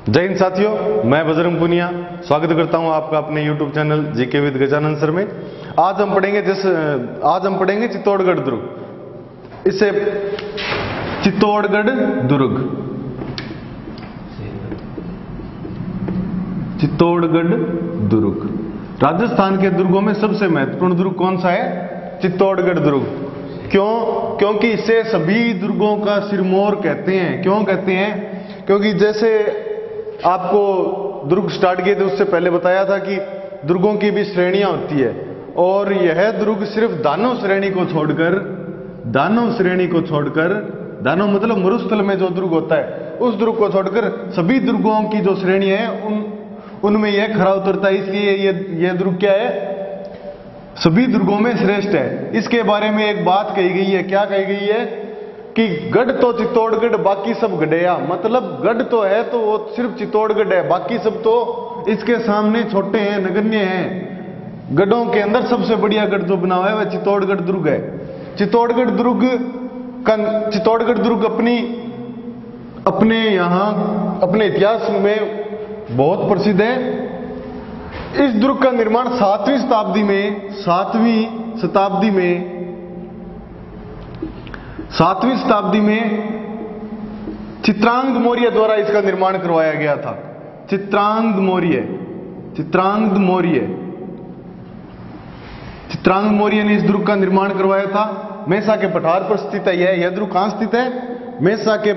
जय हिंद साथियों, मैं बजरंग पुनिया स्वागत करता हूं आपका अपने YouTube channel GK with Gajanan sir में। आज हम पढ़ेंगे चित्तौड़गढ़ दुर्ग। इसे चित्तौड़गढ़ दुर्ग, चित्तौड़गढ़ दुर्ग राजस्थान के दुर्गों में सबसे महत्वपूर्ण दुर्ग कौन सा है? चित्तौड़गढ़ दुर्ग। क्यों? क्योंकि इसे सभी दुर्गों का सिरमौर कहते हैं। क्यों कहते हैं? क्योंकि जैसे आपको दुर्ग स्टार्ट किए थे उससे पहले बताया था कि दुर्गों की भी श्रेणियां होती है, और यह दुर्ग सिर्फ दानव श्रेणी को छोड़कर, दानव मतलब मरुस्थल में जो दुर्ग होता है उस दुर्ग को छोड़कर सभी दुर्गों की जो श्रेणी है उनमें यह खरा उतरता है। इसलिए यह दुर्ग क्या है? सभी दुर्गों में श्रेष्ठ है। इसके बारे में एक बात कही गई है। क्या कही गई है? कि गढ़ तो चित्तौड़गढ़ बाकी सब गढ़या। मतलब गढ़ तो है तो वो सिर्फ चित्तौड़गढ़ है, बाकी सब तो इसके सामने छोटे हैं, नगण्य हैं। गढ़ों के अंदर सबसे बढ़िया गढ़ जो बना हुआ है वह चित्तौड़गढ़ दुर्ग है। चित्तौड़गढ़ दुर्ग अपने यहाँ अपने इतिहास में बहुत प्रसिद्ध है। इस दुर्ग का निर्माण 7वीं शताब्दी में चित्रांगद मौर्य द्वारा इसका निर्माण करवाया गया था। चित्रांगद मौर्य ने इस दुर्ग का निर्माण करवाया था। मेसा के पठार पर स्थित है यह दुर्ग। कहां स्थित है? मेसा के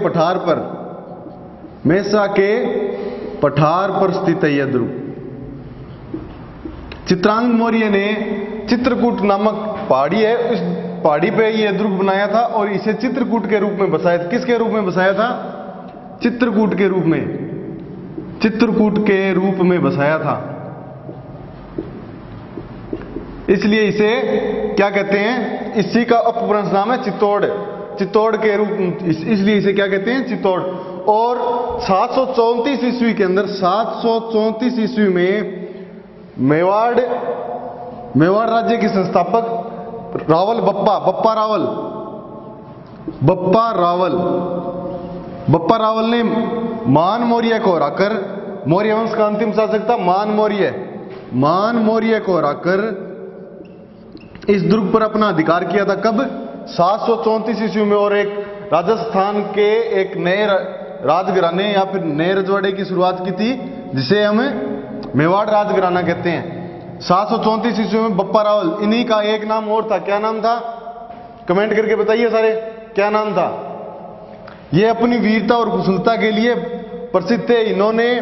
पठार पर स्थित है यह दुर्ग। चित्रांगद मौर्य ने चित्रकूट नामक पहाड़ी है, उस पहाड़ी पे यह दुर्ग बनाया था और इसे चित्रकूट के रूप में बसाया था। किसके रूप में बसाया था? चित्रकूट के रूप में बसाया था। इसलिए इसे क्या कहते हैं? इसी का अपभ्रंश नाम है चित्तौड़ के रूप, इसलिए इसे क्या कहते हैं? चित्तौड़। और 734 ईस्वी के अंदर 734 ईस्वी में मेवाड़ राज्य के संस्थापक बप्पा रावल ने मान मौर्य को हराकर, मौर्य वंश का अंतिम शासक था मान मौर्य को हराकर इस दुर्ग पर अपना अधिकार किया था। कब? 734 ईस्वी में। और एक राजस्थान के एक नए राजघराने या फिर नए रजवाड़े की शुरुआत की थी जिसे हम मेवाड़ राजघराना कहते हैं। 734 ईस्वी में बप्पा रावल, इन्हीं का एक नाम और था। क्या नाम था? कमेंट करके बताइए सारे, क्या नाम था? ये अपनी वीरता और कुशलता के लिए प्रसिद्ध थे। इन्होंने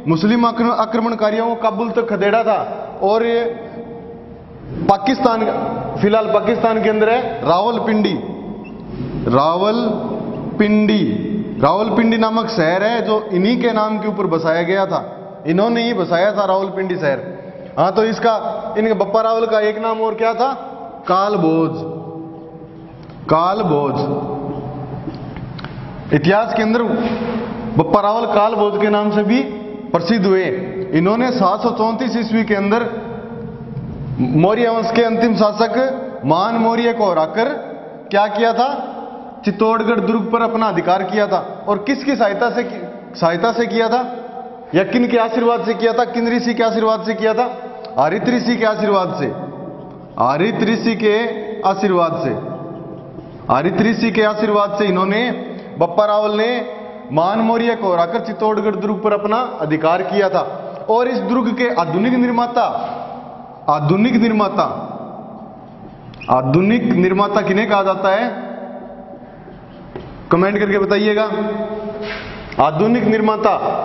मुस्लिम आक्रमणकारियों को काबुल तक खदेड़ा था। और ये फिलहाल पाकिस्तान के अंदर है रावलपिंडी नामक शहर है जो इन्हीं के नाम के ऊपर बसाया गया था। इन्होंने ही बसाया था रावलपिंडी शहर। हाँ, तो इनके बप्पा रावल का एक नाम और क्या था? कालभोज। इतिहास के अंदर बप्पा रावल कालभोज के नाम से भी प्रसिद्ध हुए। इन्होंने 734 ईस्वी के अंदर मौर्य वंश के अंतिम शासक मान मौर्य को हराकर क्या किया था? चित्तौड़गढ़ दुर्ग पर अपना अधिकार किया था। और किसकी सहायता से किया था? या किन के आशीर्वाद से किया था? किन ऋषि के आशीर्वाद से किया था? आरित ऋषि के आशीर्वाद से इन्होंने, बप्पा रावल ने मान मौर्य को हराकर चित्तौड़गढ़ दुर्ग पर अपना अधिकार किया था। और इस दुर्ग के आधुनिक निर्माता किन्हें कहा जाता है? कमेंट करके बताइएगा। आधुनिक निर्माता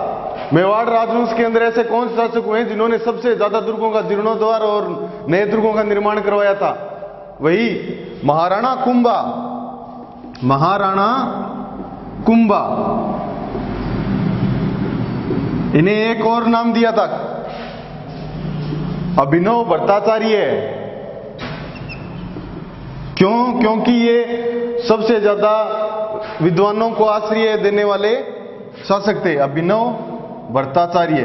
मेवाड़ राजवंश के अंदर ऐसे कौन से शासक हुए जिन्होंने सबसे ज्यादा दुर्गों का जीर्णोद्धार और नए दुर्गों का निर्माण करवाया था? वही महाराणा कुंभा। इन्हें एक और नाम दिया था, अभिनव भट्टाचार्य। क्यों? क्योंकि ये सबसे ज्यादा विद्वानों को आश्रय देने वाले शासक थे, अभिनव भट्टाचार्य।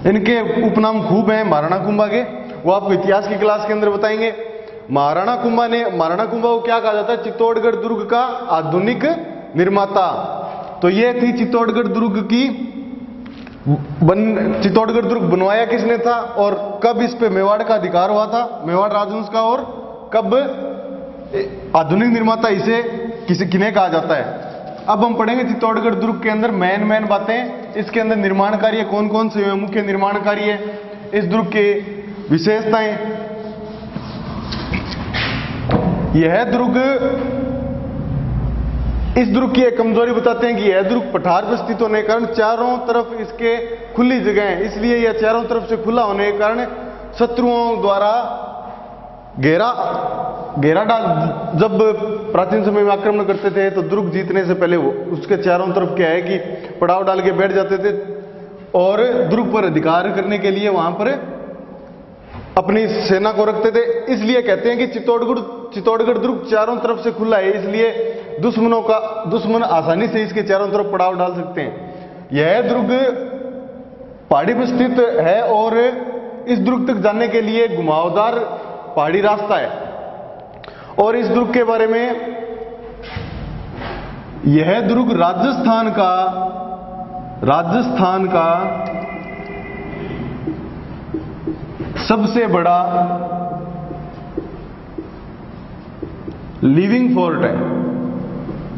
इनके उपनाम खूब हैं महाराणा कुंभा के, वो आपको इतिहास की क्लास के अंदर बताएंगे। महाराणा कुंभा को क्या कहा जाता है? चित्तौड़गढ़ दुर्ग का आधुनिक निर्माता। तो ये थी चित्तौड़गढ़ दुर्ग की चित्तौड़गढ़ दुर्ग बनवाया किसने था और कब इस पे मेवाड़ का अधिकार हुआ था, मेवाड़ राजवंश का, और कब आधुनिक निर्माता इसे किन्हें कहा जाता है। अब हम पढ़ेंगे चित्तौड़गढ़ दुर्ग के अंदर मेन बातें, इसके अंदर निर्माण कार्य कौन कौन से हुए, मुख्य निर्माण कार्य, इस दुर्ग के विशेषताएं। यह दुर्ग, इस दुर्ग की एक कमजोरी बताते हैं कि यह दुर्ग पठार पर स्थित होने के कारण चारों तरफ इसके खुली जगह है, इसलिए यह चारों तरफ से खुला होने के कारण शत्रुओं द्वारा घेरा डाल, जब प्राचीन समय में आक्रमण करते थे तो दुर्ग जीतने से पहले वो उसके चारों तरफ क्या है कि पड़ाव डाल के बैठ जाते थे और दुर्ग पर अधिकार करने के लिए वहां पर अपनी सेना को रखते थे। इसलिए कहते हैं कि चित्तौड़गढ़ दुर्ग चारों तरफ से खुला है, इसलिए दुश्मन आसानी से इसके चारों तरफ पड़ाव डाल सकते हैं। यह दुर्ग पहाड़ी पर स्थित है और इस दुर्ग तक जाने के लिए घुमावदार पहाड़ी रास्ता है। और इस दुर्ग के बारे में, यह दुर्ग राजस्थान का सबसे बड़ा लिविंग फोर्ट है।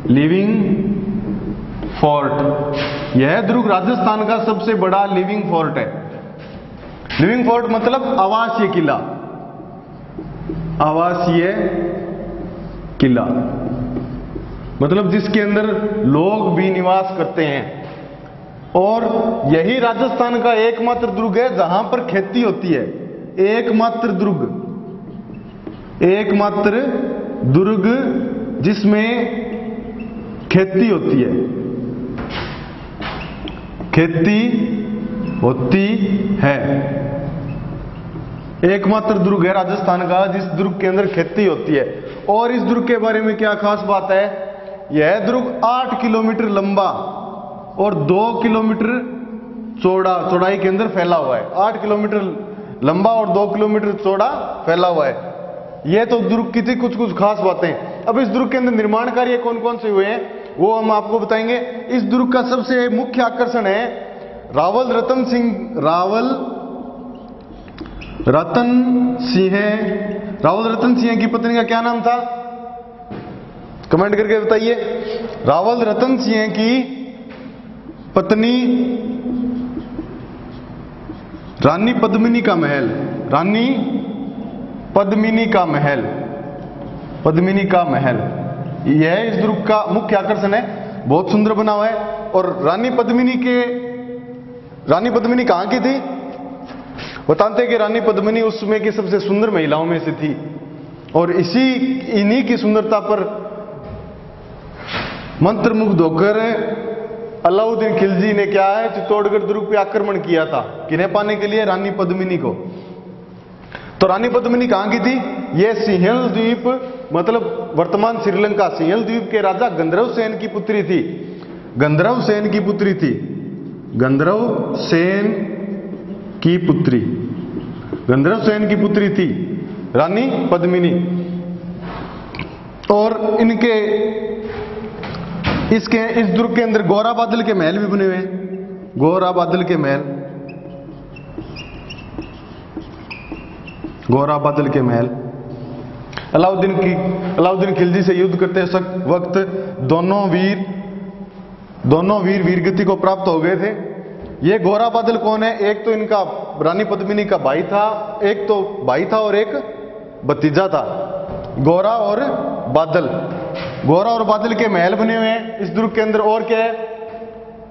लिविंग फोर्ट, यह दुर्ग राजस्थान का सबसे बड़ा लिविंग फोर्ट है। लिविंग फोर्ट मतलब आवासीय किला, आवासीय किला मतलब जिसके अंदर लोग भी निवास करते हैं। और यही राजस्थान का एकमात्र दुर्ग है जहां पर खेती होती है। एकमात्र दुर्ग जिसमें खेती होती है, खेती होती है। एकमात्र दुर्ग है राजस्थान का जिस दुर्ग के अंदर खेती होती है। और इस दुर्ग के बारे में क्या खास बात है, यह दुर्ग 8 किलोमीटर लंबा और 2 किलोमीटर चौड़ाई के अंदर फैला हुआ है। 8 किलोमीटर लंबा और 2 किलोमीटर चौड़ा फैला हुआ है। यह तो दुर्ग की थी कुछ खास बातें। अब इस दुर्ग के अंदर निर्माण कार्य कौन कौन से हुए हैं वो हम आपको बताएंगे। इस दुर्ग का सबसे मुख्य आकर्षण है रावल रतन सिंह की पत्नी का क्या नाम था, कमेंट करके बताइए। रावल रतन सिंह की पत्नी रानी पद्मिनी का महल, रानी पद्मिनी का महल, यह इस दुर्ग का मुख्य आकर्षण है। बहुत सुंदर बना हुआ है। और रानी पद्मिनी कहां की थी, बताते हैं कि रानी पद्मिनी उस समय की सबसे सुंदर महिलाओं में से थी। और इन्हीं की सुंदरता पर मंत्रमुग्ध होकर अलाउद्दीन खिलजी ने क्या है, चित्तौड़गढ़ दुर्ग पे आक्रमण किया था, किन्हें पाने के लिए, रानी पद्मिनी को। तो रानी पद्मिनी कहां की थी, यह सिंहल द्वीप मतलब वर्तमान श्रीलंका, सिंहल द्वीप के राजा गंधर्व सेन की पुत्री थी। गंधर्व सेन की पुत्री थी रानी पद्मिनी। और इस दुर्ग के अंदर गोरा बादल के महल भी बने हुए हैं। गोरा बादल के महल अलाउद्दीन खिलजी से युद्ध करते वक्त दोनों वीर वीरगति को प्राप्त हो गए थे। ये गोरा बादल कौन है, एक तो इनका रानी पद्मिनी का भाई था, एक तो भाई था और एक भतीजा था। गोरा और बादल के महल बने हुए हैं इस दुर्ग के अंदर। और क्या है,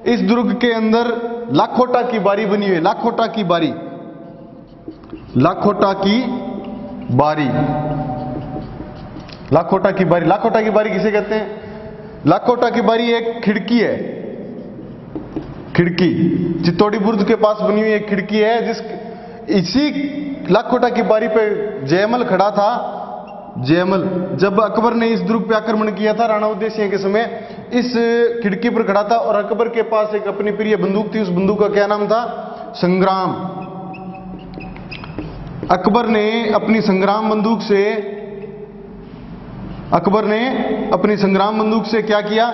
इस दुर्ग के अंदर लाखोटा की बारी बनी हुई है। लाखोटा की बारी किसे कहते हैं, लाखोटा की बारी एक खिड़की है। चित्तौड़ी बुर्ज के पास बनी हुई एक खिड़की है। इसी लाखोटा की बारी पे जयमल खड़ा था। जब अकबर ने इस दुर्ग पे आक्रमण किया था राणा उदय सिंह के समय, इस खिड़की पर खड़ा था। और अकबर के पास एक अपनी प्रिय बंदूक थी, उस बंदूक का क्या नाम था, संग्राम। अकबर ने अपनी संग्राम बंदूक से क्या किया,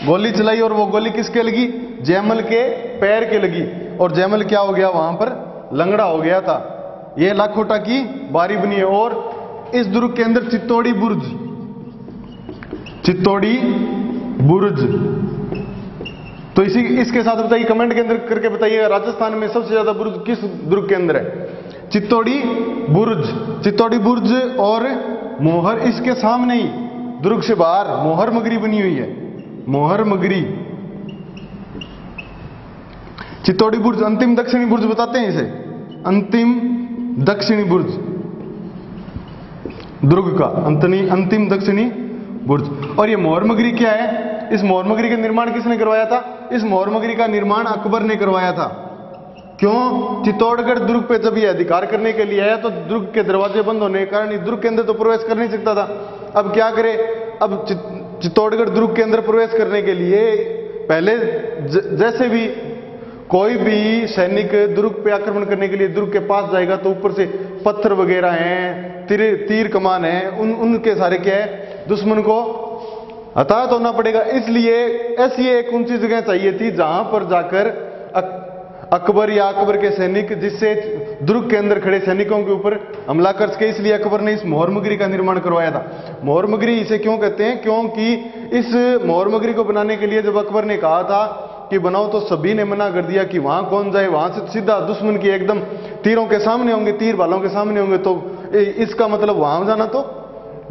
गोली चलाई और वो गोली किसके लगी? जयमल के पैर के लगी और जयमल क्या हो गया? वहां पर लंगड़ा हो गया था। ये लाखोटा की बारी बनी है। और इस दुर्ग के अंदर चित्तौड़ी बुर्ज, चित्तौड़ी बुर्ज, तो इसके साथ बताइए, कमेंट के अंदर करके बताइएगा, राजस्थान में सबसे ज्यादा बुर्ज किस दुर्ग के अंदर है? चित्तौड़ी बुर्ज। चित्तौड़ी बुर्ज और मोहर, इसके सामने ही दुर्ग से बाहर मोहर मगरी बनी हुई है, मोहर मगरी। चित्तौड़ी बुर्ज अंतिम दक्षिणी बुर्ज बताते हैं इसे, अंतिम दक्षिणी बुर्ज दुर्ग का, अंतिम दक्षिणी बुर्ज। और ये मोहर मगरी क्या है? इस मोहर मगरी का निर्माण किसने करवाया था? इस मोहर मगरी का निर्माण अकबर ने करवाया था। क्यों? चित्तौड़गढ़ दुर्ग पे जब ये अधिकार करने के लिए आया तो दुर्ग के दरवाजे बंद होने के कारण दुर्ग के अंदर तो प्रवेश कर नहीं सकता था। अब क्या करे? अब चित्तौड़गढ़ दुर्ग के अंदर प्रवेश करने के लिए पहले जैसे भी कोई भी सैनिक दुर्ग पे आक्रमण करने के लिए दुर्ग के पास जाएगा तो ऊपर से पत्थर वगैरह हैं, तीर कमान है, उनके सारे क्या है, दुश्मन को हताहत होना पड़ेगा। इसलिए ऐसी एक ऊंची जगह चाहिए थी जहां पर जाकर अकबर या अकबर के सैनिक, जिससे दुर्ग के अंदर खड़े सैनिकों के ऊपर हमला कर सके। इसलिए अकबर ने इस मोहर मगरी का निर्माण करवाया था। मोहर मगरी इसे क्यों कहते हैं? क्योंकि इस मोहर मगरी को बनाने के लिए जब अकबर ने कहा था कि बनाओ तो सभी ने मना कर दिया कि वहां कौन जाए, वहां से सीधा दुश्मन की एकदम तीरों के सामने होंगे, तीर भालों के सामने होंगे, तो इसका मतलब वहां जाना तो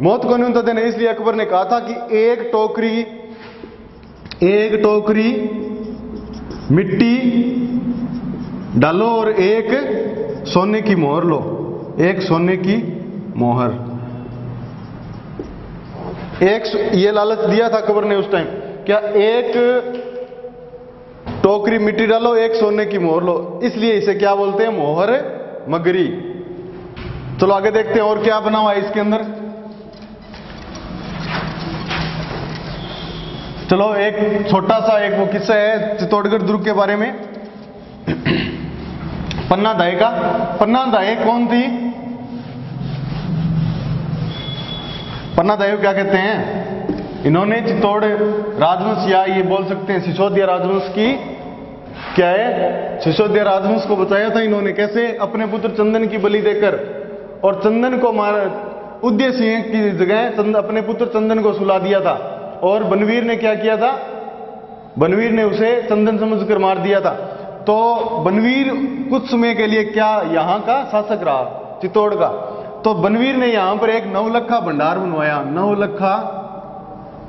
मौत को न्यूनता देना। इसलिए अकबर ने कहा था कि एक टोकरी मिट्टी डालो और एक सोने की मोहर लो, एक सोने की मोहर। ये लालच दिया था अकबर ने उस टाइम, क्या एक टोकरी मिट्टी डालो, एक सोने की मोहर लो। इसलिए इसे क्या बोलते हैं? मोहर मगरी। चलो आगे देखते हैं और क्या बना हुआ है इसके अंदर। चलो एक छोटा सा एक वो किस्सा है चित्तौड़गढ़ दुर्ग के बारे में। पन्ना दाई का, पन्ना दाई कौन थी? पन्ना दाई क्या कहते हैं? इन्होंने चित्तौड़ राजवंश या ये बोल सकते हैं सिसोदिया राजवंश की क्या है, सिसोदिया राजवंश को बचाया था इन्होंने। कैसे? अपने पुत्र चंदन की बलि देकर, और चंदन को उदय सिंह की जगह अपने पुत्र चंदन को सुला दिया था। और बनवीर ने क्या किया था? बनवीर ने उसे चंदन समझकर मार दिया था। तो बनवीर कुछ समय के लिए क्या यहां का शासक रहा, चित्तौड़ का। तो बनवीर ने यहां पर एक नवलखा भंडार बनवाया,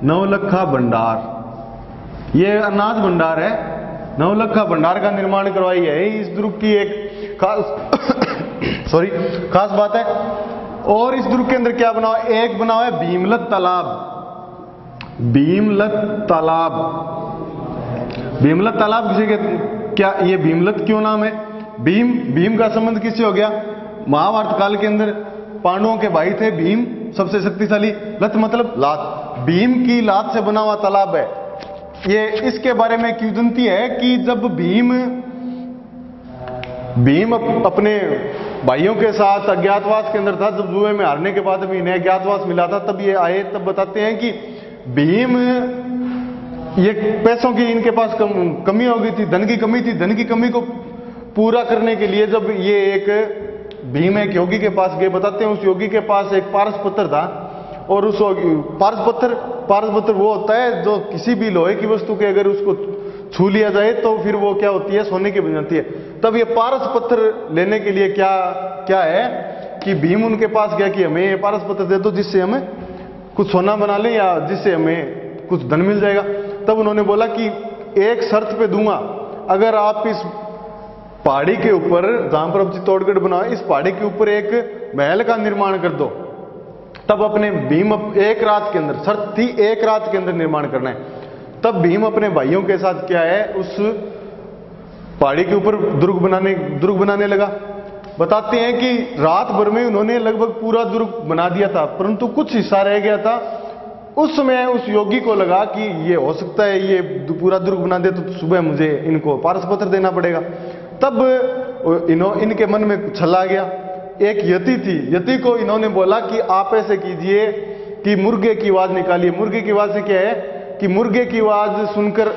नवलखा भंडार। ये अनाज भंडार है, नवलखा भंडार का निर्माण करवाई है। इस दुर्ग की एक खास बात है। और इस दुर्ग के अंदर क्या बना हुआ? एक बना हुआ है भीमलत तालाब। भीमलत तालाब, भीमलत तालाब किसे कहते हैं? क्या ये भीमलत क्यों नाम है? भीम का संबंध किससे हो गया? महाभारत काल के अंदर पांडवों के भाई थे भीम, सबसे शक्तिशाली। लत मतलब लात, भीम की लात से बना हुआ तालाब है ये। इसके बारे में किंवदंती है कि जब भीम अपने भाइयों के साथ अज्ञातवास के अंदर था, जब जुए में हारने के बाद भी इन्हें अज्ञातवास मिला था, तब ये आए, तब बताते हैं कि भीम, ये पैसों की इनके पास कमी हो गई थी, धन की कमी थी। धन की कमी को पूरा करने के लिए जब ये एक भीम एक योगी के पास गए, बताते हैं उस योगी के पास एक पारस पत्थर था। और उस पारस पत्थर वो होता है जो किसी भी लोहे की वस्तु के अगर उसको छू लिया जाए तो फिर वो क्या होती है? सोने की बन जाती है। तब ये पारस पत्थर लेने के लिए क्या है कि भीम उनके पास गया कि हमें ये पारस पत्थर दे दो जिससे हमें कुछ सोना बना ले या जिससे हमें कुछ धन मिल जाएगा। तब उन्होंने बोला कि एक शर्त पे दूंगा, अगर आप इस पहाड़ी के ऊपर, जहां पर अब चित्तौड़गढ़ बना है, इस पहाड़ी के ऊपर एक महल का निर्माण कर दो। तब अपने भीम एक रात के अंदर, शर्त थी एक रात के अंदर निर्माण करना है। तब भीम अपने भाइयों के साथ क्या है, उस पहाड़ी के ऊपर दुर्ग बनाने लगा। बताते हैं कि रात भर में उन्होंने लगभग पूरा दुर्ग बना दिया था, परंतु कुछ हिस्सा रह गया था। उस समय उस योगी को लगा कि ये हो सकता है ये पूरा दुर्ग बना दे तो सुबह मुझे इनको पारस पत्थर देना पड़ेगा। तब इनके मन में छल आ गया। एक यति थी, यति को इन्होंने बोला कि आप ऐसे कीजिए कि मुर्गे की आवाज निकालिए। मुर्गे की आवाज से क्या है कि मुर्गे की आवाज सुनकर,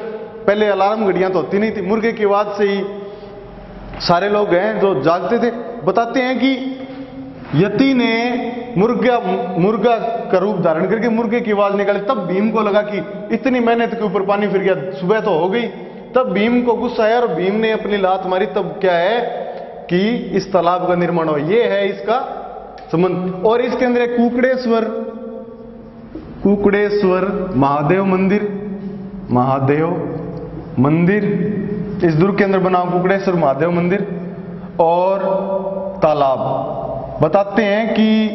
पहले अलार्म घड़ियां तो होती नहीं थी, मुर्गे की आवाज से ही सारे लोग हैं जो जागते थे। बताते हैं कि यति ने मुर्गा का रूप धारण करके मुर्गे की आवाज निकाली। तब भीम को लगा कि इतनी मेहनत के ऊपर पानी फिर गया, सुबह तो हो गई। तब भीम को गुस्सा आया और भीम ने अपनी लात मारी। तब क्या है कि इस तालाब का निर्माण हो, ये है इसका संबंध। और इसके अंदर एक कुकड़ेश्वर महादेव मंदिर इस दुर्ग के अंदर बना कुकड़ेश्वर महादेव मंदिर और तालाब। बताते हैं कि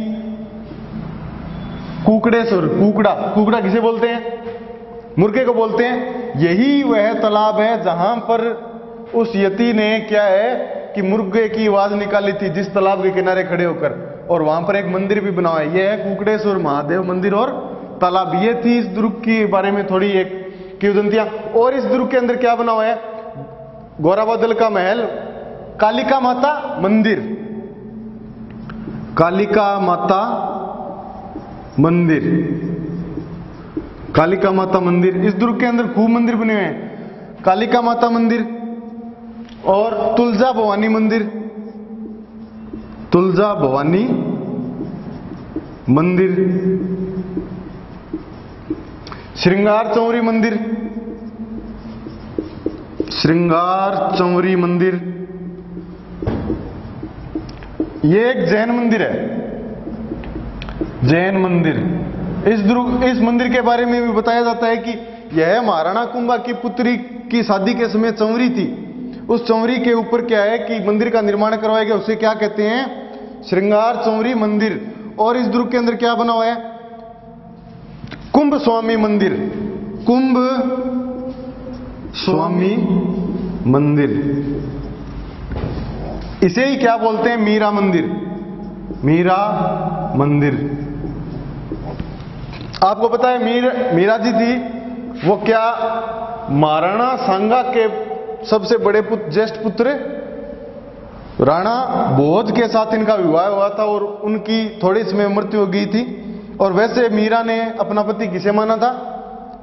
कुकड़ा किसे बोलते हैं? मुर्गे को बोलते हैं। यही वह तालाब है जहां पर उस यति ने क्या है कि मुर्गे की आवाज निकाली थी, जिस तालाब के किनारे खड़े होकर, और वहां पर एक मंदिर भी बना हुआ है। यह है कुकड़ेश्वर महादेव मंदिर और तालाब। ये थी इस दुर्ग के बारे में थोड़ी एक किंवदंतियां। और इस दुर्ग के अंदर क्या बना हुआ है? गोराबादल का महल, कालिका माता मंदिर, कालिका माता मंदिर। इस दुर्ग के अंदर खूब मंदिर बने हुए हैं। कालिका माता मंदिर और तुलजा भवानी मंदिर, श्रृंगार चौरी मंदिर। ये एक जैन मंदिर है, जैन मंदिर। इस मंदिर के बारे में भी बताया जाता है कि यह महाराणा कुंभा की पुत्री की शादी के समय चौरी थी। उस चौरी के ऊपर क्या है कि मंदिर का निर्माण करवाया गया, उसे क्या कहते हैं? श्रृंगार चौरी मंदिर। और इस दुर्ग के अंदर क्या बना हुआ है? कुंभ स्वामी मंदिर। इसे ही क्या बोलते हैं? मीरा मंदिर। आपको पता है मीरा जी थी, वो क्या महाराणा सांगा के सबसे बड़े ज्येष्ठ पुत्र राणा भोज के साथ इनका विवाह हुआ था और उनकी थोड़ी समय मृत्यु हो गई थी। और वैसे मीरा ने अपना पति किसे माना था?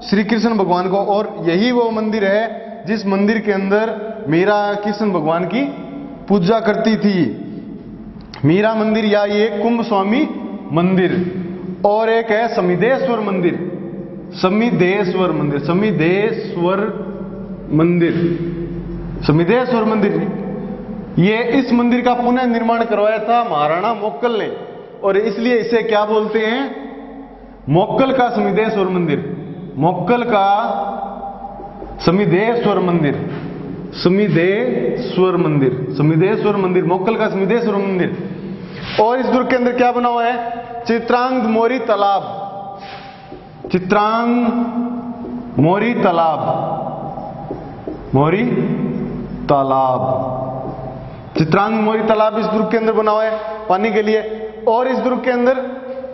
श्री कृष्ण भगवान को। और यही वो मंदिर है जिस मंदिर के अंदर मीरा कृष्ण भगवान की पूजा करती थी। मीरा मंदिर या ये कुंभ स्वामी मंदिर। और एक है समिदेश्वर मंदिर। ये इस मंदिर का पुनः निर्माण करवाया था महाराणा मोक्कल ने, और इसलिए इसे क्या बोलते हैं? मोक्कल का समिदेश्वर मंदिर, मोक्कल का समिदेश्वर मंदिर, मोक्कल का समिदेश्वर मंदिर। और इस दुर्ग के अंदर क्या बना हुआ है? चित्रांग मोरी तालाब, चित्रांग मोरी तालाब इस दुर्ग के अंदर बना हुआ है पानी के लिए। और इस दुर्ग के अंदर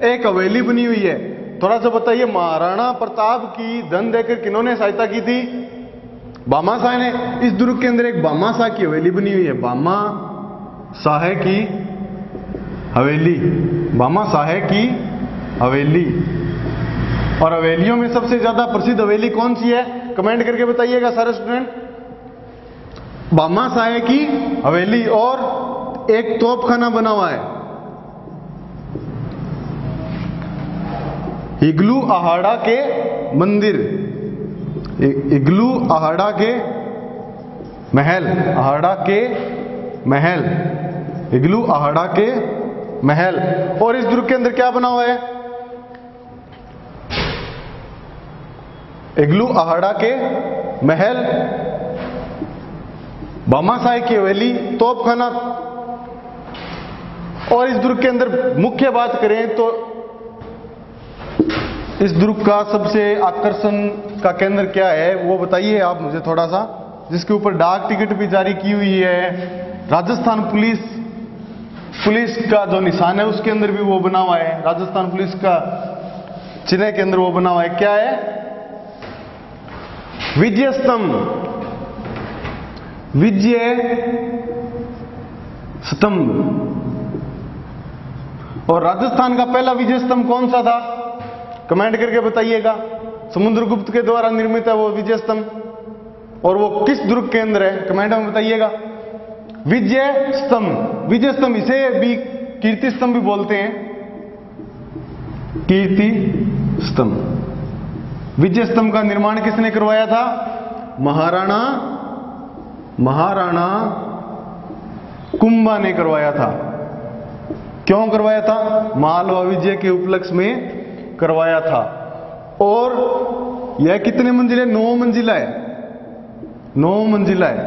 एक हवेली बनी हुई है। थोड़ा सा बताइए, महाराणा प्रताप की धन देकर किन्होंने सहायता की थी? भामाशाह ने। इस दुर्ग के अंदर एक भामाशाह की हवेली बनी हुई है, भामाशाह की हवेली। और हवेलियों में सबसे ज्यादा प्रसिद्ध हवेली कौन सी है? कमेंट करके बताइएगा सारे स्टूडेंट। भामाशाह की हवेली। और एक तोपखाना बना हुआ है, इग्लू अहाड़ा के महल, इग्लू अहाड़ा के महल। और इस दुर्ग के अंदर क्या बना हुआ है? इग्लू अहाड़ा के महल, भामाशाह की हवेली, तोपखाना। और इस दुर्ग के अंदर मुख्य बात करें तो इस दुर्ग का सबसे आकर्षण का केंद्र क्या है वो बताइए आप मुझे थोड़ा सा, जिसके ऊपर डाक टिकट भी जारी की हुई है। राजस्थान पुलिस का जो निशान है उसके अंदर भी वो बना हुआ है, राजस्थान पुलिस का चिन्ह के अंदर वो बना हुआ है। क्या है? विजय स्तंभ। और राजस्थान का पहला विजय स्तंभ कौन सा था? कमेंट करके बताइएगा। समुद्रगुप्त के द्वारा निर्मित है वो विजय स्तंभ, और वो किस दुर्ग के अंदर है, कमेंट में बताइएगा। विजय स्तंभ, विजय स्तंभ, इसे भी कीर्ति स्तंभ भी बोलते हैं, कीर्ति स्तंभ। विजय स्तंभ का निर्माण किसने करवाया था? महाराणा कुंभा ने करवाया था। क्यों करवाया था? मालवा विजय के उपलक्ष्य में करवाया था। और यह कितने मंजिल है? 9 मंजिला है, 9 मंजिला है,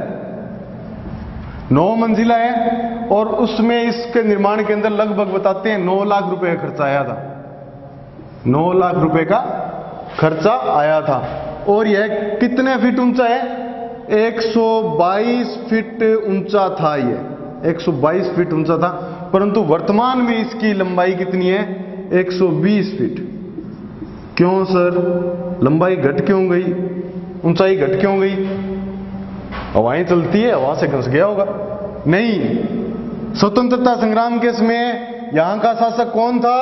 9 मंजिला है। और उसमें इसके निर्माण के अंदर लगभग बताते हैं 9 लाख रुपए का खर्चा आया था, 9 लाख रुपए का खर्चा आया था। और यह कितने फीट ऊंचा है? 122 फीट ऊंचा था, यह 122 फीट ऊंचा था। परंतु वर्तमान में इसकी लंबाई कितनी है? 120 फीट। क्यों सर, लंबाई घट क्यों गई, ऊंचाई घट क्यों गई? हवाएं चलती है, हवा से घस गया होगा? नहीं, स्वतंत्रता संग्राम के समय यहां का शासक कौन था?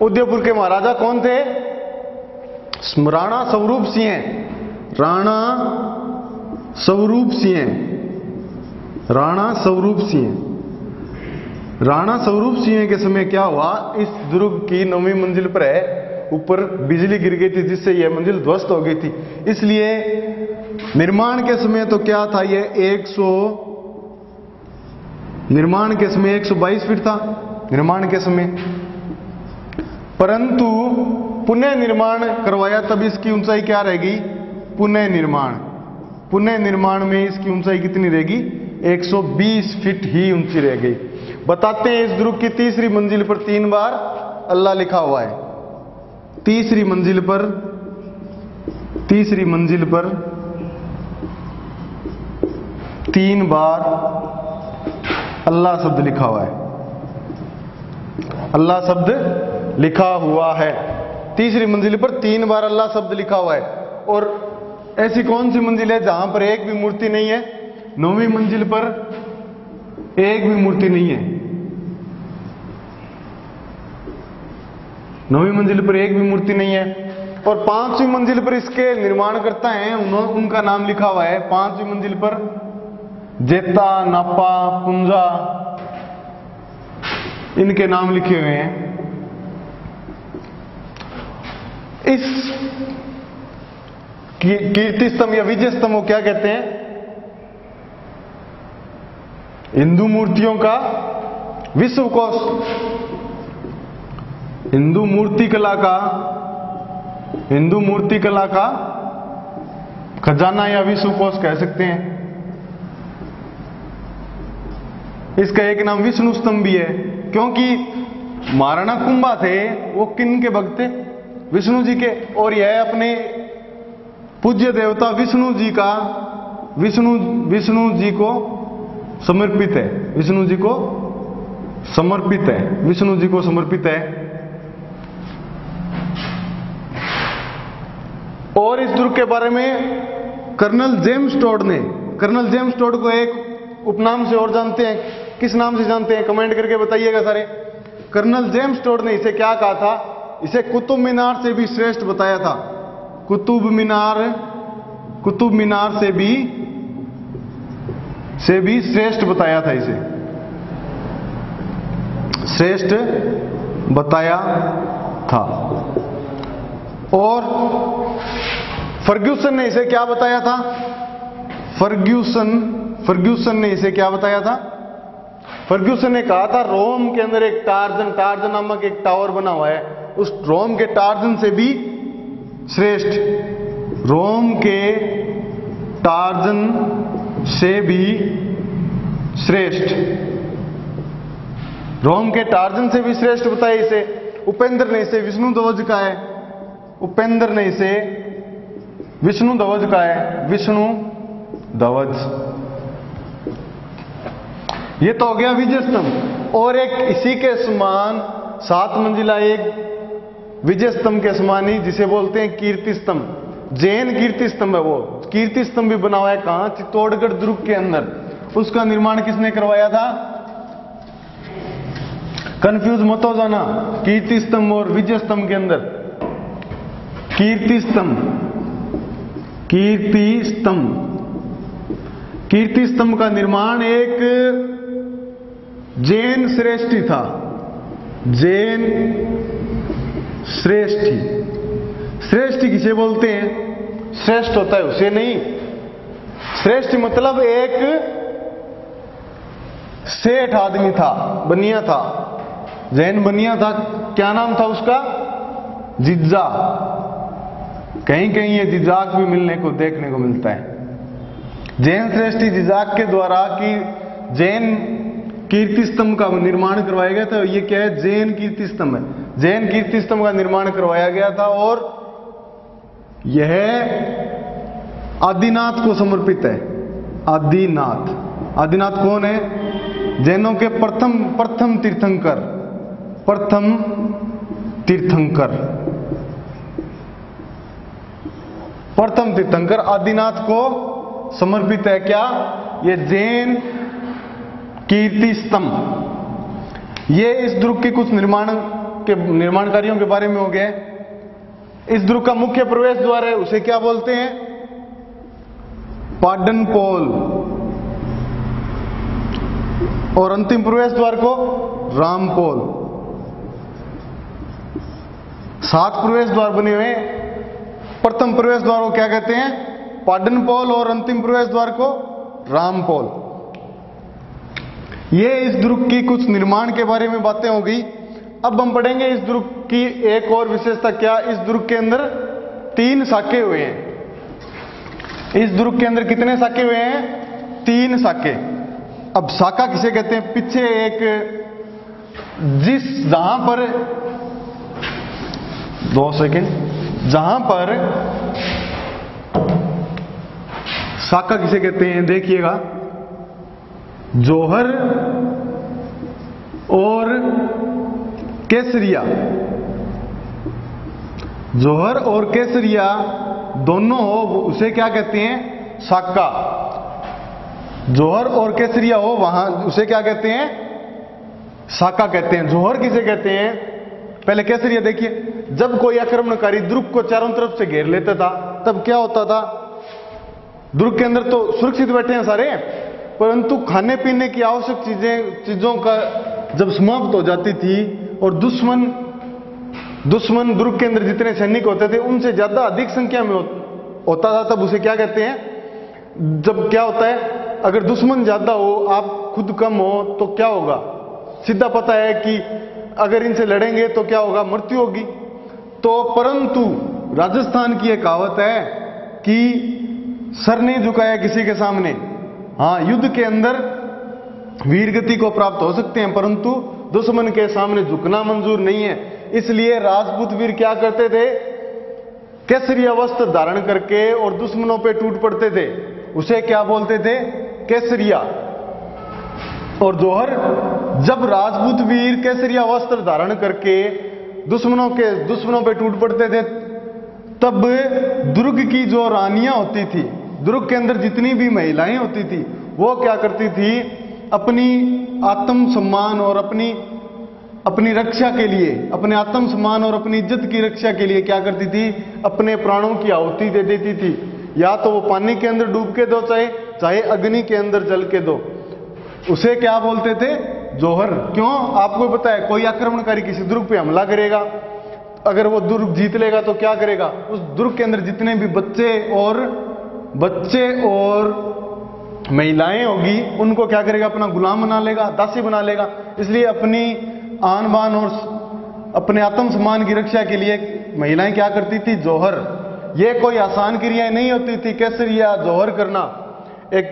उदयपुर के महाराजा कौन थे? राणा स्वरूप सिंह, राणा स्वरूप सिंह, राणा स्वरूप सिंह। राणा स्वरूप सिंह के समय क्या हुआ? इस दुर्ग की 9वीं मंजिल पर है, ऊपर बिजली गिर गई थी जिससे यह मंजिल ध्वस्त हो गई थी। इसलिए निर्माण के समय तो क्या था, यह निर्माण के समय 122 फीट था निर्माण के समय। परंतु पुनः निर्माण करवाया तब इसकी ऊंचाई क्या रहेगी? पुनः निर्माण में इसकी ऊंचाई कितनी रहेगी? 120 फीट ही ऊंची रह गई। बताते हैं इस दुर्ग की तीसरी मंजिल पर 3 बार अल्लाह लिखा हुआ है। तीसरी मंजिल पर 3 बार अल्लाह शब्द लिखा हुआ है, अल्लाह शब्द लिखा हुआ है। तीसरी मंजिल पर 3 बार अल्लाह शब्द लिखा हुआ है। और ऐसी कौन सी मंजिल है जहां पर एक भी मूर्ति नहीं है? 9वीं मंजिल पर एक भी मूर्ति नहीं है, 9वीं मंजिल पर एक भी मूर्ति नहीं है। और 5वीं मंजिल पर इसके निर्माणकर्ता हैं, उनका नाम लिखा हुआ है। 5वीं मंजिल पर जेता, नापा, पुंजा, इनके नाम लिखे हुए हैं। इस कीर्ति स्तंभ या विजय स्तंभ को क्या कहते हैं? हिंदू मूर्तियों का विश्वकोश, हिंदू मूर्ति कला का खजाना या विश्वकोश कह सकते हैं। इसका एक नाम विष्णु स्तंभ भी है, क्योंकि महाराणा कुंभा थे वो किन के भक्त थे? विष्णु जी के। और यह अपने पूज्य देवता विष्णु जी को समर्पित है, विष्णु जी को समर्पित है। और इस दुर्ग के बारे में कर्नल जेम्स टोड को एक उपनाम से और जानते हैं। किस नाम से जानते हैं? कमेंट करके बताइएगा सारे। कर्नल जेम्स टोड ने इसे क्या कहा था? इसे कुतुब मीनार से भी श्रेष्ठ बताया था। कुतुब मीनार से भी श्रेष्ठ बताया था, इसे श्रेष्ठ बताया था। और फर्ग्यूसन ने इसे क्या बताया था? फर्ग्यूसन ने इसे क्या बताया था? फर्ग्यूसन ने कहा था रोम के अंदर एक टार्जन नामक एक टावर बना हुआ है, उस रोम के टार्जन से भी श्रेष्ठ, रोम के टार्जन से भी श्रेष्ठ, रोम के टार्जन से भी श्रेष्ठ बताया इसे। उपेंद्र ने इसे विष्णु ध्वज कहा है, उपेंद्र ने इसे विष्णु ध्वज कहा है, विष्णु ध्वज। ये तो हो गया विजय स्तंभ। और एक इसी के समान 7 मंजिला एक विजय स्तंभ के समान ही जिसे बोलते हैं कीर्ति स्तंभ, जैन कीर्ति स्तंभ है। वो कीर्ति स्तंभ भी बना हुआ है कहां? चित्तौड़गढ़ दुर्ग के अंदर। उसका निर्माण किसने करवाया था? कंफ्यूज मत हो जाना कीर्ति स्तंभ और विजय स्तंभ के अंदर। कीर्ति स्तंभ, कीर्ति स्तंभ। कीर्ति स्तंभ का निर्माण एक जैन श्रेष्ठी था, जैन श्रेष्ठी। श्रेष्ठी किसे बोलते हैं? श्रेष्ठ होता है उसे नहीं, श्रेष्ठ मतलब एक सेठ आदमी था, बनिया था, जैन बनिया था। क्या नाम था उसका? जिज्जा। कहीं कहीं ये जिजाक भी मिलने को देखने को मिलता है। जैन श्रेष्ठी जिजाक के द्वारा कि जैन कीर्ति स्तंभ का निर्माण करवाया गया था। ये क्या है? जैन कीर्ति स्तंभ है। जैन कीर्ति स्तंभ का निर्माण करवाया गया था और यह आदिनाथ को समर्पित है। आदिनाथ, आदिनाथ कौन है? जैनों के प्रथम तीर्थंकर, प्रथम तीर्थंकर, प्रथम तीर्थंकर आदिनाथ को समर्पित है। क्या? ये जैन कीर्ति स्तंभ। ये इस दुर्ग के कुछ निर्माण कार्यों के बारे में हो गए। इस दुर्ग का मुख्य प्रवेश द्वार है, उसे क्या बोलते हैं? पाडन पोल। और अंतिम प्रवेश द्वार को रामपोल। 7 प्रवेश द्वार बने हुए। प्रथम प्रवेश द्वार को क्या कहते हैं? पाडन पोल। और अंतिम प्रवेश द्वार को रामपोल। ये इस दुर्ग की कुछ निर्माण के बारे में बातें हो गई। अब हम पढ़ेंगे इस दुर्ग की एक और विशेषता। क्या? इस दुर्ग के अंदर 3 शाखे हुए हैं। इस दुर्ग के अंदर कितने शाखे हुए हैं? 3 शाखे। अब शाखा किसे कहते हैं? पीछे एक जहां पर 2 सेकेंड, जहां पर शाखा किसे कहते हैं? देखिएगा, जौहर और केसरिया, जौहर और केसरिया दोनों हो, उसे क्या कहते हैं? शाखा। जौहर और केसरिया हो वहां, उसे क्या कहते हैं? शाखा कहते हैं। जौहर किसे कहते हैं? पहले केसरिया देखिए। जब कोई आक्रमणकारी दुर्ग को चारों तरफ से घेर लेता था तब क्या होता था? दुर्ग के अंदर तो सुरक्षित बैठे हैं सारे, परंतु खाने पीने की आवश्यक चीजों का जब समाप्त हो जाती थी और दुश्मन दुर्ग के अंदर जितने सैनिक होते थे उनसे ज्यादा अधिक संख्या में होता था, तब उसे क्या कहते हैं? जब क्या होता है, अगर दुश्मन ज्यादा हो, आप खुद कम हो, तो क्या होगा? सीधा पता है कि अगर इनसे लड़ेंगे तो क्या होगा? मृत्यु होगी। तो परंतु राजस्थान की एक कहावत है कि सर नहीं झुकाया किसी के सामने। हाँ, युद्ध के अंदर वीरगति को प्राप्त हो सकते हैं, परंतु दुश्मन के सामने झुकना मंजूर नहीं है। इसलिए राजपूत वीर क्या करते थे? केसरिया वस्त्र धारण करके और दुश्मनों पे टूट पड़ते थे। उसे क्या बोलते थे? केसरिया। और जौहर, जब राजपूत वीर केसरिया वस्त्र धारण करके दुश्मनों पे टूट पड़ते थे, तब दुर्ग की जो रानियां होती थी, दुर्ग के अंदर जितनी भी महिलाएं होती थी, वो क्या करती थी? अपनी आत्मसम्मान और अपनी रक्षा के लिए, अपने आत्मसम्मान और अपनी इज्जत की रक्षा के लिए क्या करती थी? अपने प्राणों की आहुति दे देती थी। या तो वो पानी के अंदर डूब के दो, चाहे अग्नि के अंदर जल के दो। उसे क्या बोलते थे? जौहर। क्यों? आपको पता है, कोई आक्रमणकारी किसी दुर्ग पे हमला करेगा, अगर वो दुर्ग जीत लेगा तो क्या करेगा? उस दुर्ग के अंदर जितने भी बच्चे और महिलाएं होगी, उनको क्या करेगा? अपना गुलाम बना लेगा, दासी बना लेगा। इसलिए अपनी आन बान और अपने आत्मसम्मान की रक्षा के लिए महिलाएं क्या करती थी? जौहर। ये कोई आसान क्रियाएं नहीं होती थी केसरिया जौहर करना। एक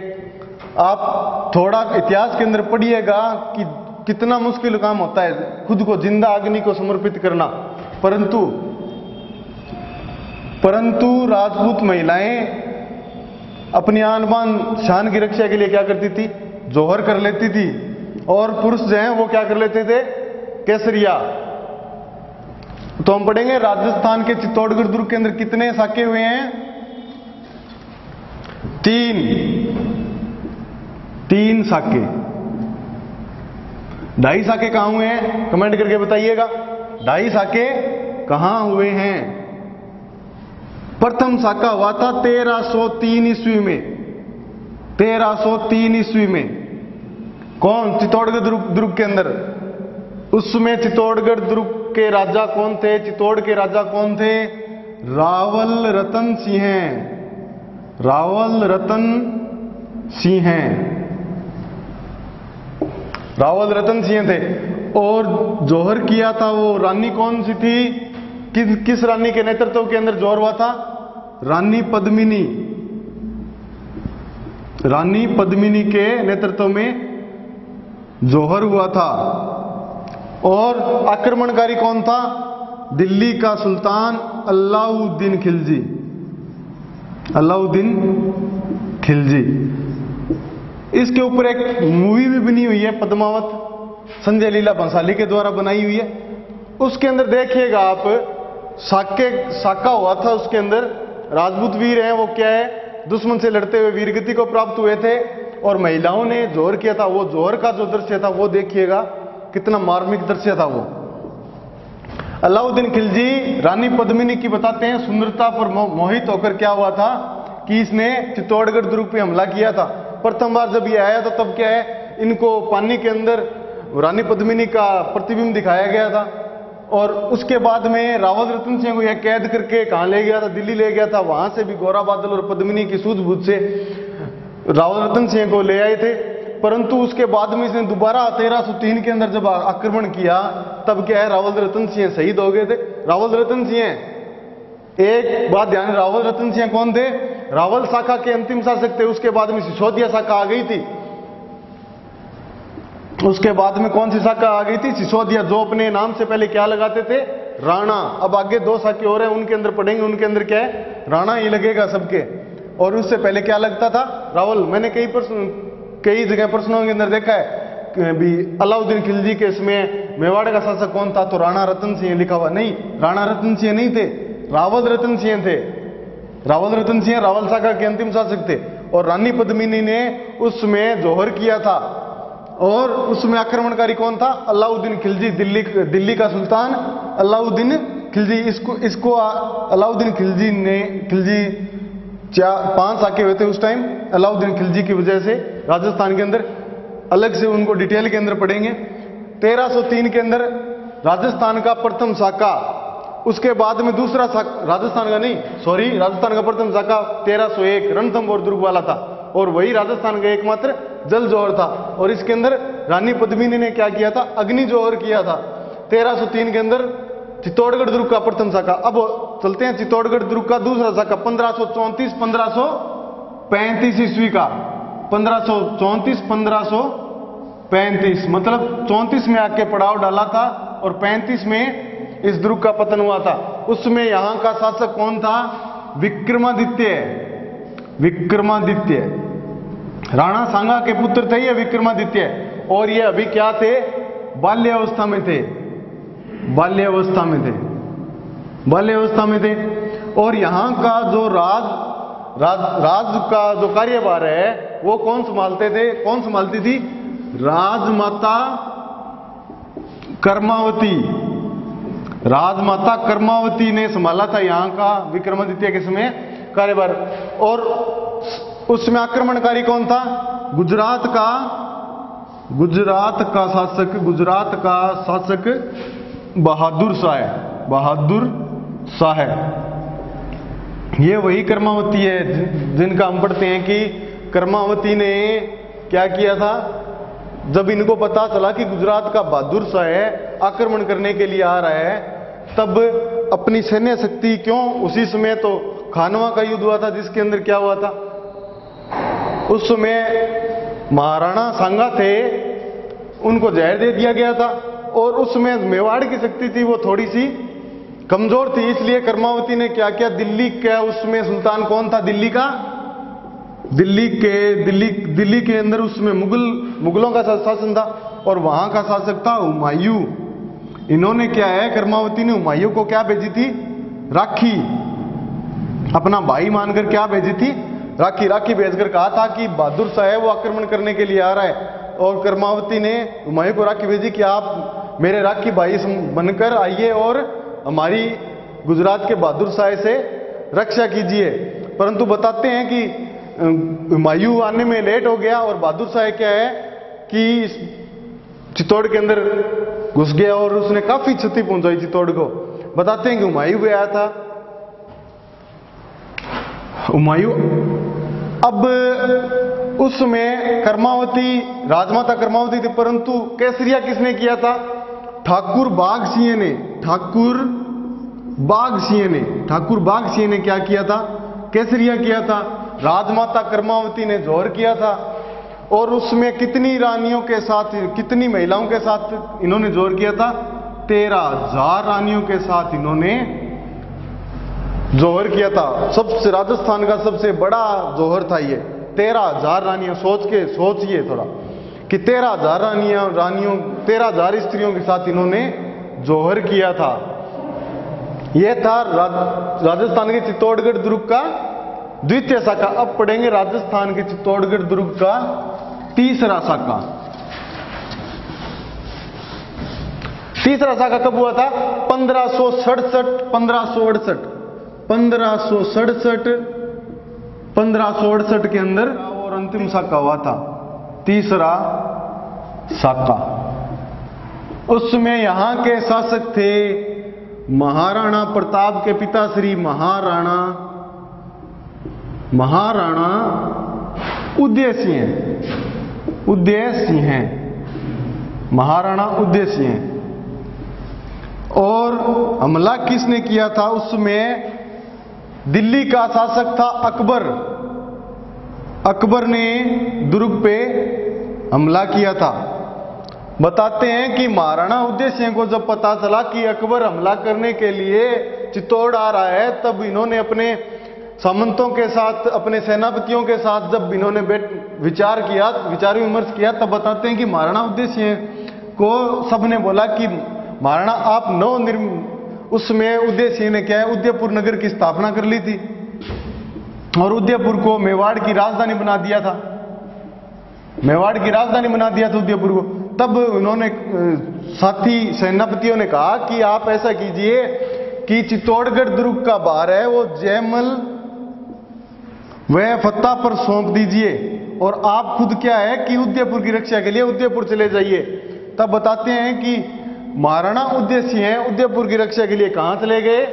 आप थोड़ा इतिहास के अंदर पढ़िएगा कि कितना मुश्किल काम होता है खुद को जिंदा अग्नि को समर्पित करना। परंतु राजपूत महिलाएं अपनी आन बान शान की रक्षा के लिए क्या करती थी? जौहर कर लेती थी। और पुरुष जो हैं वो क्या कर लेते थे? केसरिया। तो हम पढ़ेंगे राजस्थान के चित्तौड़गढ़ दुर्ग के अंदर कितने शाखे हुए हैं? 3 शाखे। 2.5 शाखे कहां हुए हैं? कमेंट करके बताइएगा, 2.5 शाखे कहां हुए हैं? प्रथम साका हुआ था 1303 ईस्वी में। 1303 ईस्वी में कौन? चित्तौड़गढ़ दुर्ग के अंदर। उसमें चित्तौड़गढ़ दुर्ग के राजा कौन थे? चित्तौड़ के राजा कौन थे? रावल रतन सिंह। रावल रतन सिंह। रावल रतन सिंह थे। और जौहर किया था वो रानी कौन सी थी? किस रानी के नेतृत्व के अंदर जौहर हुआ था? रानी पद्मिनी। रानी पद्मिनी के नेतृत्व में जौहर हुआ था। और आक्रमणकारी कौन था? दिल्ली का सुल्तान अलाउद्दीन खिलजी। अलाउद्दीन खिलजी। इसके ऊपर एक मूवी भी बनी हुई है, पद्मावत, संजय लीला भंसाली के द्वारा बनाई हुई है। उसके अंदर देखिएगा आप, साका हुआ था, उसके अंदर राजपूत वीर हैं, वो क्या है, दुश्मन से लड़ते हुए वीरगति को प्राप्त हुए थे। और महिलाओं ने जौहर किया था। वो जौहर का जो दृश्य था वो देखिएगा, कितना मार्मिक दृश्य था वो। अलाउद्दीन खिलजी रानी पद्मिनी की बताते हैं सुंदरता पर मोहित होकर क्या हुआ था कि इसने चित्तौड़गढ़ दुर्ग पे हमला किया था। प्रथम बार जब ये आया तो तब क्या है, इनको पानी के अंदर रानी पद्मिनी का प्रतिबिंब दिखाया गया था। और उसके बाद में रावल रतन सिंह को यह कैद करके कहां ले गया था? दिल्ली ले गया था। वहां से भी गोरा बादल और पद्मिनी की सूझबूझ से रावल रतन सिंह को ले आए थे। परंतु उसके बाद में इसने दोबारा 1303 के अंदर जब आक्रमण किया, तब क्या है, रावल रतन सिंह शहीद हो गए थे। रावल रतन सिंह, एक बात ध्यान, रावल रतन सिंह कौन थे? रावल शाखा के अंतिम शासक थे। उसके बाद में सिसोदिया शाखा आ गई थी। उसके बाद में कौन सी शाखा आ गई थी? सिसोदिया, जो अपने नाम से पहले क्या लगाते थे? राणा। अब आगे दो शाखे और हैं, उनके अंदर पढ़ेंगे, उनके अंदर क्या है? राणा ही लगेगा सबके। और उससे पहले क्या लगता था? रावल। मैंने कई जगह प्रश्नों के अंदर देखा है भी अलाउद्दीन खिलजी के इसमें मेवाड़ का शासक कौन था? तो राणा रतन सिंह लिखा हुआ। नहीं, राणा रतन सिंह नहीं थे, रावल रतन सिंह थे। रावल रतन सिंह रावल शाखा के अंतिम शासक थे। और रानी पद्मिनी ने उसमें जौहर किया था। और उसमें आक्रमणकारी कौन था? अलाउद्दीन खिलजी, दिल्ली का सुल्तान अलाउद्दीन खिलजी। इसको अलाउद्दीन खिलजी 5 शाखे हुए थे उस टाइम। अलाउद्दीन खिलजी की वजह से राजस्थान के अंदर, अलग से उनको डिटेल के अंदर पढ़ेंगे। 1303 के अंदर राजस्थान का प्रथम शाखा, उसके बाद में दूसरा शाखा, राजस्थान का प्रथम शाखा 1301 रणथंभौर दुर्ग वाला था। और वही राजस्थान का एकमात्र जल जौहर था। और इसके अंदर रानी पद्मिनी ने क्या किया था? अग्नि जौहर किया था। 1303 के अंदर चित्तौड़गढ़ दुर्ग का प्रथम शाखा। अब चलते हैं चित्तौड़गढ़ दुर्ग का दूसरा शाखा 1534-1535 ईस्वी का। 1534-1535 मतलब 34 में आके पड़ाव डाला था और 35 में इस दुर्ग का पतन हुआ था। उसमें यहां का शासक कौन था? विक्रमादित्य। विक्रमादित्य राणा सांगा के पुत्र थे ये विक्रमादित्य। और ये अभी क्या थे? बाल्यावस्था में थे। बाल्यावस्था में थे। और यहां का जो राज का जो कार्यभार है वो कौन संभालते थे? कौन संभालती थी? राजमाता कर्मावती। राजमाता कर्मावती ने संभाला था यहां का विक्रमादित्य के समय कार्यभार। और उसमें आक्रमणकारी कौन था? गुजरात का शासक बहादुर शाह। ये वही कर्मावती है जिनका हम पढ़ते हैं कि कर्मावती ने क्या किया था? जब इनको पता चला कि गुजरात का बहादुर शाह आक्रमण करने के लिए आ रहा है, तब अपनी सैन्य शक्ति, क्यों उसी समय तो खानवा का युद्ध हुआ था जिसके अंदर क्या हुआ था, उस समय महाराणा सांगा थे, उनको जहर दे दिया गया था। और उसमें मेवाड़ की शक्ति थी वो थोड़ी सी कमजोर थी, इसलिए कर्मावती ने क्या किया? दिल्ली का उसमें सुल्तान कौन था? दिल्ली के अंदर उसमें मुगलों का शासन था और वहां का शासक था हुमायूं। इन्होंने क्या है, कर्मावती ने हुमायूं को क्या भेजी थी? राखी। अपना भाई मानकर क्या भेजी थी? राखी भेजकर कहा था कि बहादुर शाह है वो आक्रमण करने के लिए आ रहा है। और कर्मावती ने हुमायूं को राखी भेजी कि आप मेरे राखी भाई बनकर आइए और हमारी गुजरात के बहादुर शाह से रक्षा कीजिए। परंतु बताते हैं कि हुमायूं आने में लेट हो गया और बहादुर शाह क्या है कि चित्तौड़ के अंदर घुस गया और उसने काफी क्षति पहुंचाई चित्तौड़ को। बताते हैं कि हुमायूं भी आया था। हुमायूं अब उसमें कर्मावती, राजमाता कर्मावती थी, परंतु केसरिया किसने किया था? ठाकुर बाघ सिंह ने। ठाकुर बाघ सिंह ने क्या किया था? केसरिया किया था। राजमाता कर्मावती ने जौहर किया था। और उसमें कितनी रानियों के साथ, कितनी महिलाओं के साथ इन्होंने जौहर किया था? 13,000 रानियों के साथ इन्होंने जौहर किया था। सबसे राजस्थान का सबसे बड़ा जौहर था ये। 13,000 रानियां, सोचिए थोड़ा कि 13,000 रानियों 13,000 स्त्रियों के साथ इन्होंने जौहर किया था। यह था राजस्थान के चित्तौड़गढ़ दुर्ग का द्वितीय शाखा। अब पढ़ेंगे राजस्थान के चित्तौड़गढ़ दुर्ग का तीसरा शाखा। तीसरा शाखा कब हुआ था? 1567 के अंदर और अंतिम शाखा हुआ था तीसरा शाखा। उसमें यहां के शासक थे महाराणा प्रताप के पिता श्री महाराणा उदय सिंह, महाराणा उदय सिंह। और हमला किसने किया था? उसमें दिल्ली का शासक था अकबर ने दुर्ग पे हमला किया था। बताते हैं कि महाराणा उदय सिंह को जब पता चला कि अकबर हमला करने के लिए चित्तौड़ आ रहा है, तब इन्होंने अपने सामंतों के साथ, अपने सेनापतियों के साथ जब इन्होंने विचार विमर्श किया, तब बताते हैं कि महाराणा उदय सिंह को सबने बोला कि महाराणा आप उसमें उदय सिंह ने क्या है, उदयपुर नगर की स्थापना कर ली थी और उदयपुर को मेवाड़ की राजधानी बना दिया था। उदयपुर को। तब उन्होंने साथी सेनापतियों ने कहा कि आप ऐसा कीजिए कि चित्तौड़गढ़ दुर्ग का बार है वो जयमल वह फत्ता पर सौंप दीजिए और आप खुद क्या है कि उदयपुर की रक्षा के लिए उदयपुर चले जाइए। तब बताते हैं कि महाराणा उदय सिंह उदयपुर की रक्षा के लिए कहां चले गए?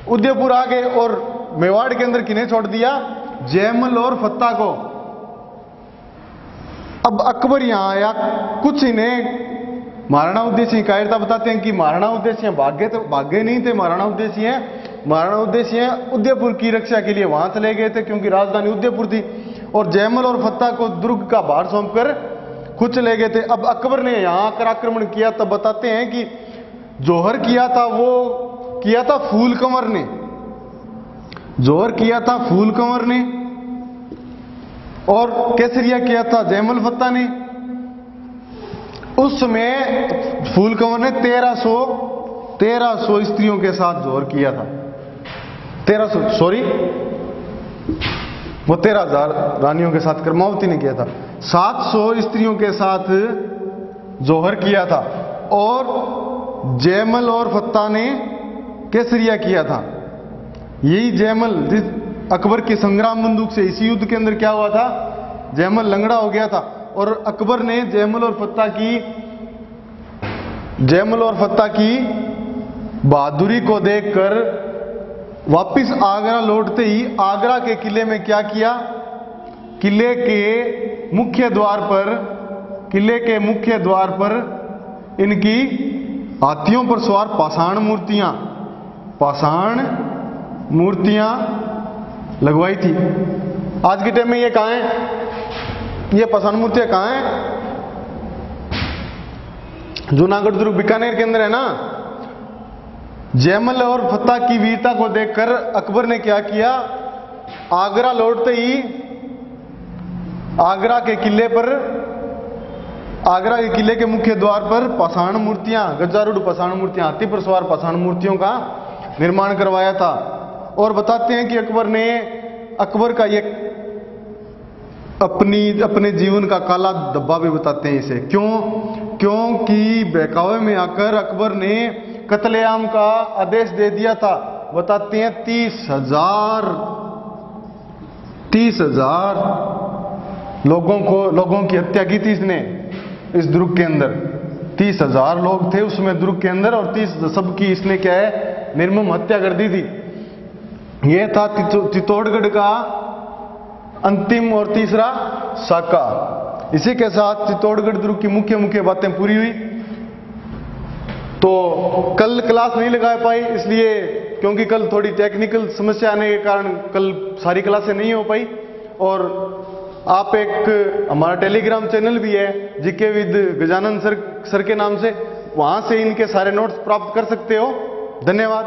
उदयपुर आ गए। और मेवाड़ के अंदर किन्हें छोड़ दिया? जयमल और फत्ता को। अब अकबर यहां आया, कुछ इन्हें महाराणा उदय सिंह कायरता बताते हैं कि महाराणा उदय सिंह भागे नहीं थे। महाराणा उदय सिंह उदयपुर की रक्षा के लिए वहां चले गए थे क्योंकि राजधानी उदयपुर थी, और जयमल और फत्ता को दुर्ग का भार सौंपकर खुद चले गए थे। अब अकबर ने यहां आकर आक्रमण किया। तब बताते हैं कि जौहर किया था फूल कंवर ने, और केसरिया किया था जयमल फत्ता ने। उस समय फूल कंवर ने 1300 स्त्रियों के साथ जौहर किया था। 13,000 रानियों के साथ कर्मावती ने किया था। 700 स्त्रियों के साथ जौहर किया था और जयमल और फत्ता ने केसरिया किया था। यही जयमल अकबर की संग्राम बंदूक से इसी युद्ध के अंदर क्या हुआ था? जयमल लंगड़ा हो गया था और अकबर ने जयमल और फत्ता की बहादुरी को देखकर वापिस आगरा लौटते ही आगरा के किले में क्या किया? किले के मुख्य द्वार पर इनकी हाथियों पर सवार पाषाण मूर्तियां लगवाई थी। आज के टाइम में ये कहां है? ये पाषाण मूर्तियां कहां है? जूनागढ़ दुर्ग बीकानेर के अंदर है ना। जयमल और फत्ता की वीरता को देखकर अकबर ने क्या किया? आगरा लौटते ही आगरा के किले के मुख्य द्वार पर पाषाण मूर्तियां, गजारूढ़ पाषाण मूर्तियां, हाथी पर सवार पाषाण मूर्तियों का निर्माण करवाया था। और बताते हैं कि अकबर का ये अपने जीवन का काला धब्बा भी बताते हैं इसे। क्योंकि बहकावे में आकर अकबर ने कत्लेआम का आदेश दे दिया था बताते हैं 30,000 लोगों की हत्या की थी इसने इस दुर्ग के अंदर। 30,000 लोग थे उसमें दुर्ग के अंदर और 30 सबकी इसने क्या है निर्मम हत्या कर दी थी। यह था चित्तौड़गढ़ का अंतिम और तीसरा साका। इसी के साथ चित्तौड़गढ़ दुर्ग की मुख्य बातें पूरी हुई। तो कल क्लास नहीं लगा पाई इसलिए, क्योंकि कल थोड़ी टेक्निकल समस्या आने के कारण कल सारी क्लासें नहीं हो पाई। और आप एक हमारा टेलीग्राम चैनल भी है जीके विद गजानन सर के नाम से, वहां से इनके सारे नोट्स प्राप्त कर सकते हो। धन्यवाद।